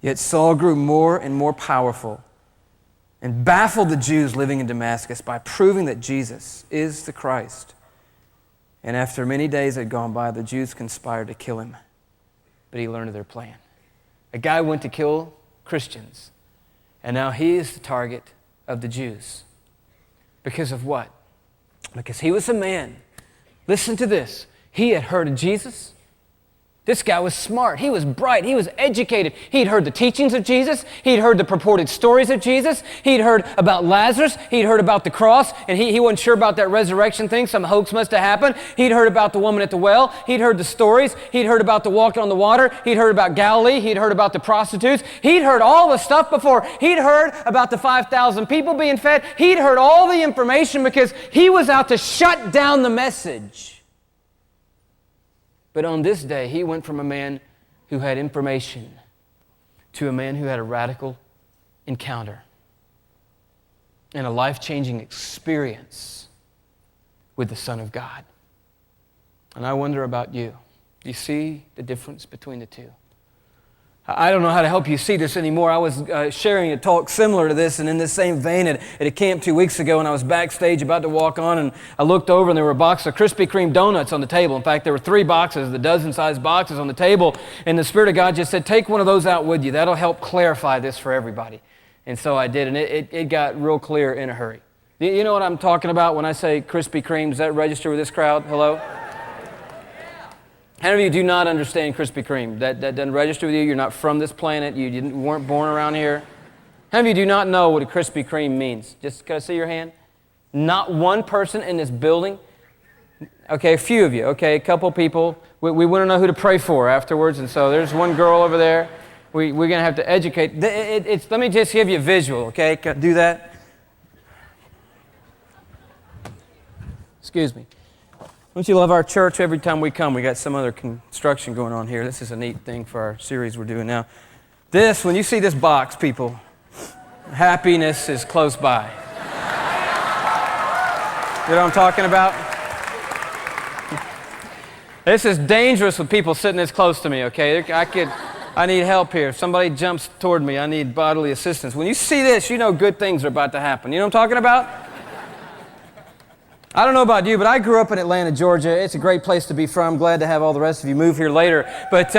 Yet Saul grew more and more powerful and baffled the Jews living in Damascus by proving that Jesus is the Christ. And after many days had gone by, the Jews conspired to kill him. But he learned of their plan. A guy went to kill Christians, and now he is the target of the Jews. Because of what? Because he was a man. Listen to this. He had heard of Jesus. This guy was smart. He was bright. He was educated. He'd heard the teachings of Jesus. He'd heard the purported stories of Jesus. He'd heard about Lazarus. He'd heard about the cross, and he wasn't sure about that resurrection thing. Some hoax must have happened. He'd heard about the woman at the well. He'd heard the stories. He'd heard about the walking on the water. He'd heard about Galilee. He'd heard about the prostitutes. He'd heard all the stuff before. He'd heard about the 5,000 people being fed. He'd heard all the information because he was out to shut down the message. But on this day, he went from a man who had information to a man who had a radical encounter and a life-changing experience with the Son of God. And I wonder about you. Do you see the difference between the two? I don't know how to help you see this anymore. I was sharing a talk similar to this and in this same vein at a camp 2 weeks ago, and I was backstage about to walk on, and I looked over and there were a box of Krispy Kreme donuts on the table. In fact, there were 3 boxes, the dozen-sized boxes on the table, and the Spirit of God just said, take one of those out with you. That'll help clarify this for everybody. And so I did, and it got real clear in a hurry. You know what I'm talking about when I say Krispy Kreme? Does that register with this crowd? Hello? How many of you do not understand Krispy Kreme? That doesn't register with you? You're not from this planet? You weren't born around here? How many of you do not know what a Krispy Kreme means? Just, can I see your hand? Not one person in this building? Okay, a few of you. Okay, a couple people. We want to know who to pray for afterwards, and so there's one girl over there. We're going to have to educate. Let me just give you a visual, okay? Can I do that? Excuse me. Don't you love our church? Every time we come, we got some other construction going on here. This is a neat thing for our series we're doing now. This, when you see this box, people, happiness is close by. You know what I'm talking about? This is dangerous with people sitting this close to me, okay? I need help here. If somebody jumps toward me, I need bodily assistance. When you see this, you know good things are about to happen. You know what I'm talking about? I don't know about you, but I grew up in Atlanta, Georgia. It's a great place to be from. I'm glad to have all the rest of you move here later. But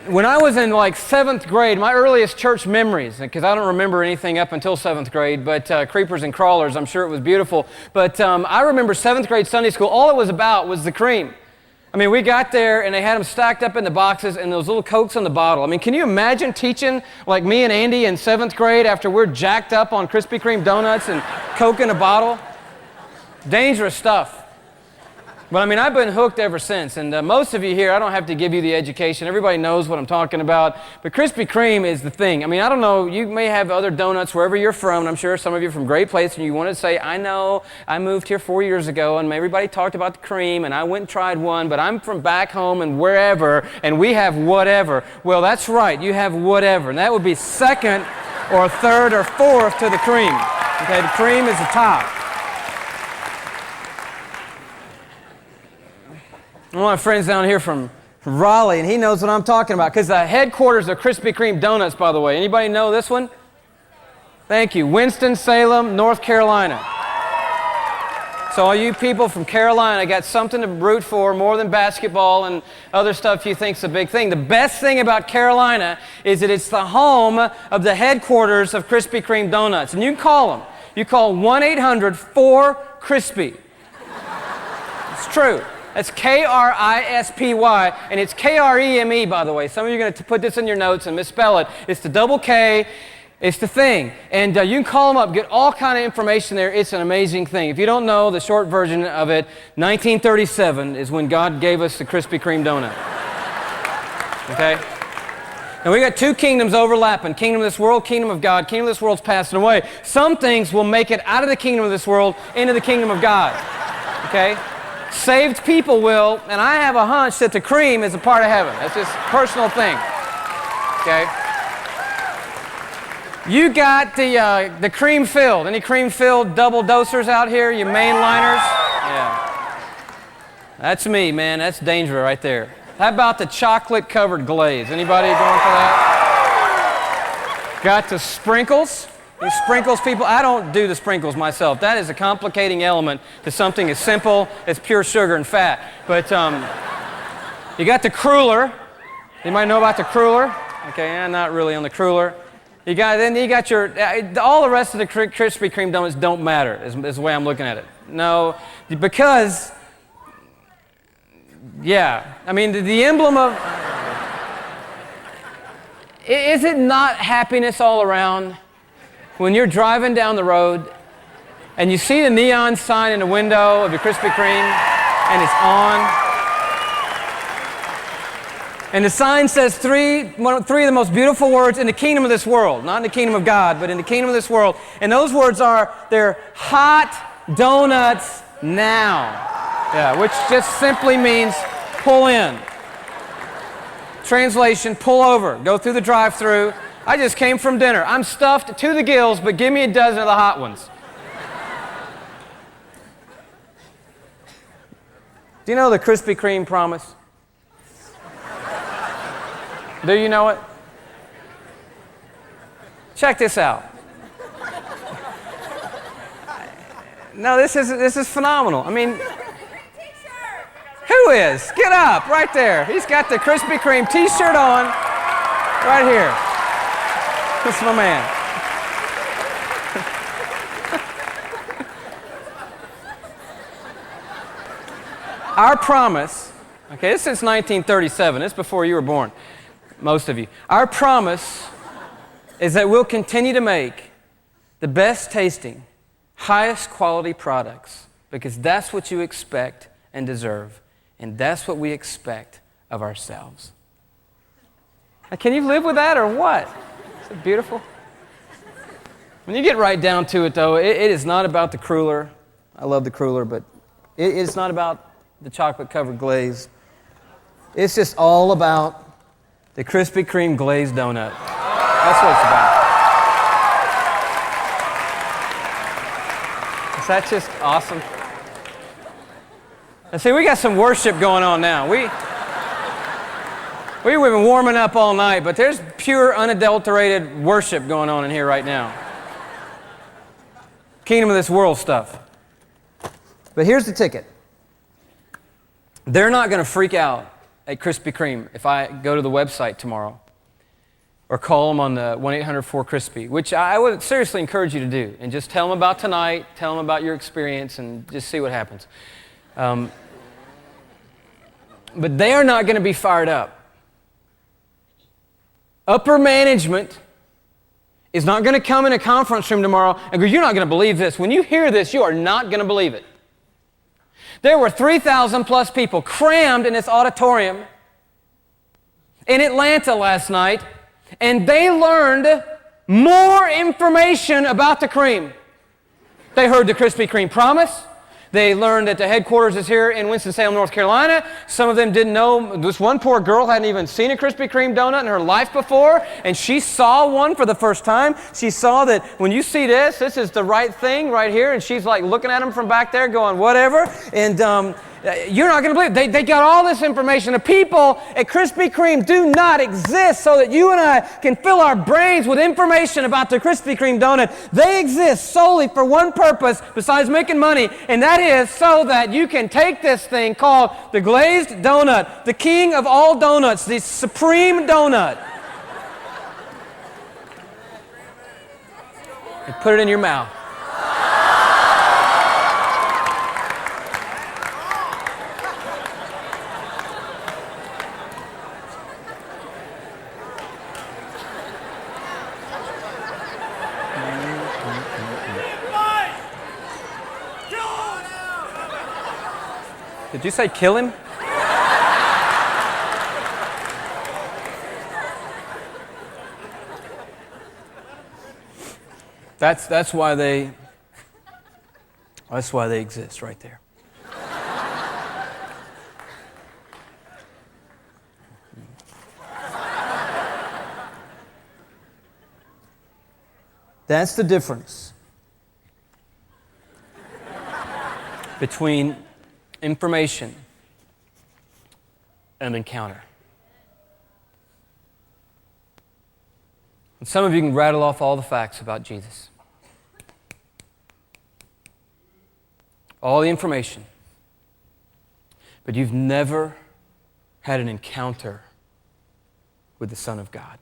when I was in like 7th grade, my earliest church memories, because I don't remember anything up until 7th grade, but creepers and crawlers, I'm sure it was beautiful. But I remember 7th grade Sunday school, all it was about was the cream. I mean, we got there and they had them stacked up in the boxes and those little Cokes on the bottle. I mean, can you imagine teaching like me and Andy in 7th grade after we're jacked up on Krispy Kreme donuts and Coke in a bottle? Dangerous stuff. But I mean, I've been hooked ever since. And most of you here, I don't have to give you the education. Everybody knows what I'm talking about. But Krispy Kreme is the thing. I mean, I don't know, you may have other donuts wherever you're from. And I'm sure some of you are from great places and you want to say, I know, I moved here 4 years ago and everybody talked about the cream and I went and tried one, but I'm from back home and wherever and we have whatever. Well, that's right, you have whatever. And that would be second or third or fourth to the cream. Okay, the cream is the top. One of my friends down here from Raleigh, and he knows what I'm talking about, because the headquarters of Krispy Kreme Donuts, by the way. Anybody know this one? Thank you. Winston-Salem, North Carolina. So all you people from Carolina got something to root for more than basketball and other stuff you think's a big thing. The best thing about Carolina is that it's the home of the headquarters of Krispy Kreme Donuts. And you can call them. You call 1-800-4-KRISPY. It's true. That's K-R-I-S-P-Y, and it's K-R-E-M-E, by the way. Some of you are going to put this in your notes and misspell it. It's the double K. It's the thing. And you can call them up, get all kind of information there. It's an amazing thing. If you don't know the short version of it, 1937 is when God gave us the Krispy Kreme donut. Okay? Now we got 2 kingdoms overlapping. Kingdom of this world, kingdom of God. Kingdom of this world's passing away. Some things will make it out of the kingdom of this world into the kingdom of God. Okay? Saved people will, and I have a hunch that the cream is a part of heaven. That's just a personal thing. Okay? You got the cream filled. Any cream filled double dosers out here? You mainliners? Yeah. That's me, man. That's danger right there. How about the chocolate-covered glaze? Anybody going for that? Got the sprinkles. The sprinkles, people, I don't do the sprinkles myself. That is a complicating element to something as simple as pure sugar and fat. But you got the cruller. Anybody know about the cruller? Okay, I'm not really on the cruller. Then you got your, all the rest of the Krispy Kreme donuts don't matter, is the way I'm looking at it. No, because, yeah, I mean, the emblem of, is it not happiness all around when you're driving down the road and you see the neon sign in the window of your Krispy Kreme and it's on? And the sign says three of the most beautiful words in the kingdom of this world. Not in the kingdom of God, but in the kingdom of this world. And those words are, they're hot donuts now. Yeah, which just simply means pull in. Translation, pull over. Go through the drive-thru. I just came from dinner. I'm stuffed to the gills, but give me a dozen of the hot ones. Do you know the Krispy Kreme promise? Do you know it? Check this out. No, this is phenomenal. I mean, who is? Get up, right there. He's got the Krispy Kreme t-shirt on, right here. This is my man. Our promise, okay, this is since 1937. This is before you were born. Most of you. Our promise is that we'll continue to make the best tasting, highest quality products because that's what you expect and deserve, and that's what we expect of ourselves. Now, can you live with that or what? Is it beautiful? When you get right down to it, though, it is not about the cruller. I love the cruller, but it's not about the chocolate-covered glaze. It's just all about the Krispy Kreme glazed donut. That's what it's about. Is that just awesome? And see, we got some worship going on now. We've been warming up all night, but there's pure, unadulterated worship going on in here right now. Kingdom of this world stuff. But here's the ticket. They're not going to freak out at Krispy Kreme if I go to the website tomorrow or call them on the 1-800-4-KRISPY, which I would seriously encourage you to do, and just tell them about tonight, tell them about your experience, and just see what happens. But they are not going to be fired up. Upper management is not going to come in a conference room tomorrow and go, "You're not going to believe this." When you hear this, you are not going to believe it. There were 3,000 plus people crammed in this auditorium in Atlanta last night, and they learned more information about the cream. They heard the Krispy Kreme promise. They learned that the headquarters is here in Winston-Salem, North Carolina. Some of them didn't know. This one poor girl hadn't even seen a Krispy Kreme donut in her life before, and she saw one for the first time. She saw that when you see this is the right thing right here, and she's like looking at them from back there going, whatever. And you're not going to believe it. They got all this information. The people at Krispy Kreme do not exist so that you and I can fill our brains with information about the Krispy Kreme donut. They exist solely for one purpose besides making money, and that is so that you can take this thing called the glazed donut, the king of all donuts, the supreme donut, and put it in your mouth. Did you say kill him? That's why they exist right there. That's the difference between information an encounter. And some of you can rattle off all the facts about Jesus, all the information, but you've never had an encounter with the Son of God.